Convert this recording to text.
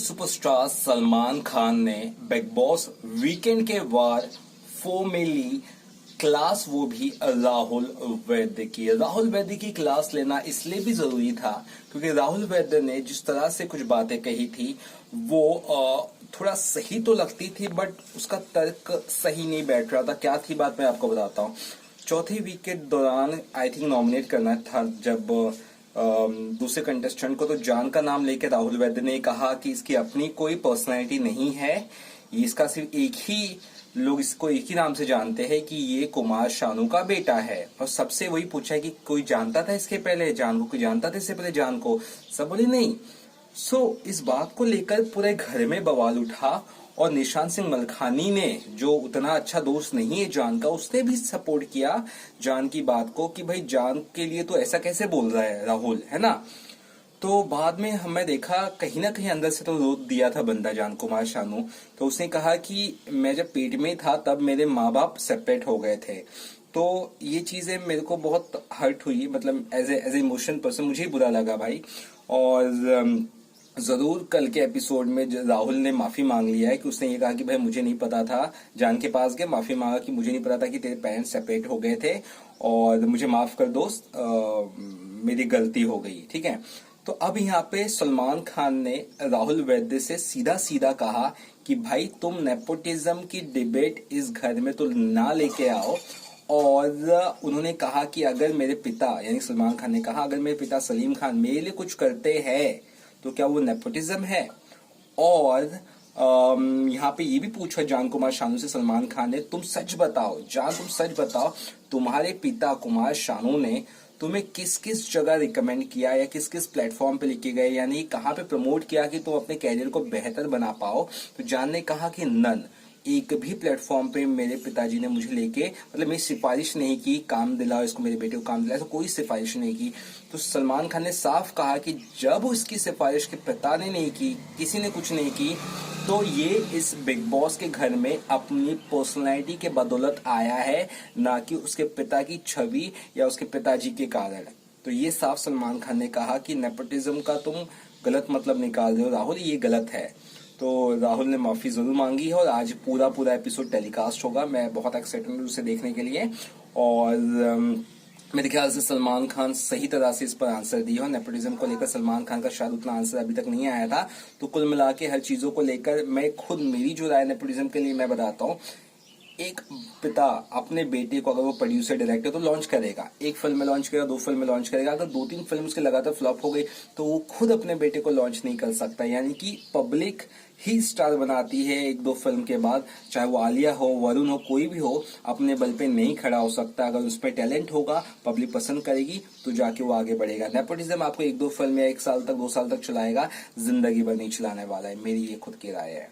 Superstar Salman Khan ने big boss weekend के बाद 4 में ली क्लास, वो भी राहुल वैद्य की। राहुल वैद्य की क्लास लेना इसलिए भी जरूरी था क्योंकि राहुल वैद्य ने जिस तरह से कुछ बातें कही थी वो थोड़ा सही तो लगती थी, बट उसका तर्क सही नहीं बैठ रहा था। क्या थी बात, मैं आपको बताता हूँ। चौथे वीक के दौरान आई थिंक नॉमिनेट करना था जब दूसरे कंटेस्टेंट को, तो जान का नाम लेके राहुल वैद्य ने कहा कि इसकी अपनी कोई पर्सनैलिटी नहीं है, इसका सिर्फ एक ही लोग इसको एक ही नाम से जानते हैं कि ये कुमार शानू का बेटा है। और सबसे वही पूछा है कि कोई जानता था इसके पहले जान को, कोई जानता था इससे पहले जान को? सब बोले नहीं। इस बात को लेकर पूरे घर में बवाल उठा और निशांत सिंह मलखानी ने, जो उतना अच्छा दोस्त नहीं है जान का, उसने भी सपोर्ट किया जान की बात को कि भाई जान के लिए तो ऐसा कैसे बोल रहा है राहुल, है ना। तो बाद में हमें देखा कहीं ना कहीं अंदर से तो रोक दिया था बंदा जान कुमार शानू। तो उसने कहा कि मैं जब पेट में था तब मेरे माँ बाप सेपरेट हो गए थे। तो ये चीजें मेरे को बहुत हर्ट हुई, मतलब एज ए इमोशन पर्सन मुझे ही बुरा लगा भाई। और जरूर कल के एपिसोड में राहुल ने माफी मांग लिया है कि उसने ये कहा कि भाई मुझे नहीं पता था, जान के पास गए माफी मांगा कि मुझे नहीं पता था कि तेरे पेरेंट्स सेपरेट हो गए थे और मुझे माफ कर दोस्त, मेरी गलती हो गई, ठीक है। तो अब यहाँ पे सलमान खान ने राहुल वैद्य से सीधा सीधा कहा कि भाई तुम नेपोटिज्म की डिबेट इस घर में तो ना लेके आओ। और उन्होंने कहा कि अगर मेरे पिता, यानी सलमान खान ने कहा, अगर मेरे पिता सलीम खान मेरे लिए कुछ करते हैं तो क्या वो नेपोटिज्म है? और यहाँ पे ये भी पूछा जान कुमार शानू से सलमान खान ने, तुम सच बताओ जान, तुम सच बताओ, तुम्हारे पिता कुमार शानू ने तुम्हें किस किस जगह रिकमेंड किया या किस किस प्लेटफॉर्म पे लिखे गए, यानी कहाँ पे प्रमोट किया कि तुम अपने कैरियर को बेहतर बना पाओ? तो जान ने कहा कि नन, एक भी प्लेटफॉर्म पे मेरे पिताजी ने मुझे लेके, मतलब मेरी सिफारिश नहीं की, काम दिलाओ इसको, मेरे बेटे को काम दिलाओ, तो कोई सिफारिश नहीं की। तो सलमान खान ने साफ कहा कि जब उसकी सिफारिश के पिता ने नहीं की, किसी ने कुछ नहीं की, तो ये इस बिग बॉस के घर में अपनी पर्सनैलिटी के बदौलत आया है, ना कि उसके पिता की छवि या उसके पिताजी के कारण। तो ये साफ सलमान खान ने कहा कि नेपोटिज्म का तुम गलत मतलब निकाल रहे हो राहुल, ये गलत है। तो राहुल ने माफी जरूर मांगी है और आज पूरा एपिसोड टेलीकास्ट होगा। मैं बहुत एक्साइटेड हूँ उसे देखने के लिए। और मेरे ख्याल से सलमान खान सही तरह से इस पर आंसर दिया, और नेपोटिज्म को लेकर सलमान खान का शायद उतना आंसर अभी तक नहीं आया था। तो कुल मिला के हर चीजों को लेकर मैं खुद, मेरी जो राय नेपोटिज्म के लिए मैं बताता हूँ। एक पिता अपने बेटे को, अगर वो प्रोड्यूसर डायरेक्टर, तो लॉन्च करेगा, एक फिल्म में लॉन्च करेगा, 2 फिल्म में लॉन्च करेगा। अगर 2-3 फिल्म उसके लगातार फ्लॉप हो गई तो वो खुद अपने बेटे को लॉन्च नहीं कर सकता, यानी कि पब्लिक ही स्टार बनाती है 1-2 फिल्म के बाद। चाहे वो आलिया हो, वरुण हो, कोई भी हो, अपने बल पे नहीं खड़ा हो सकता। अगर उसमें टैलेंट होगा, पब्लिक पसंद करेगी, तो जाके वो आगे बढ़ेगा। नेपोटिज्म आपको 1-2 फिल्म या 1 साल तक, 2 साल तक चलाएगा, जिंदगी भर नहीं चलाने वाला है, मेरी ये खुद की राय है।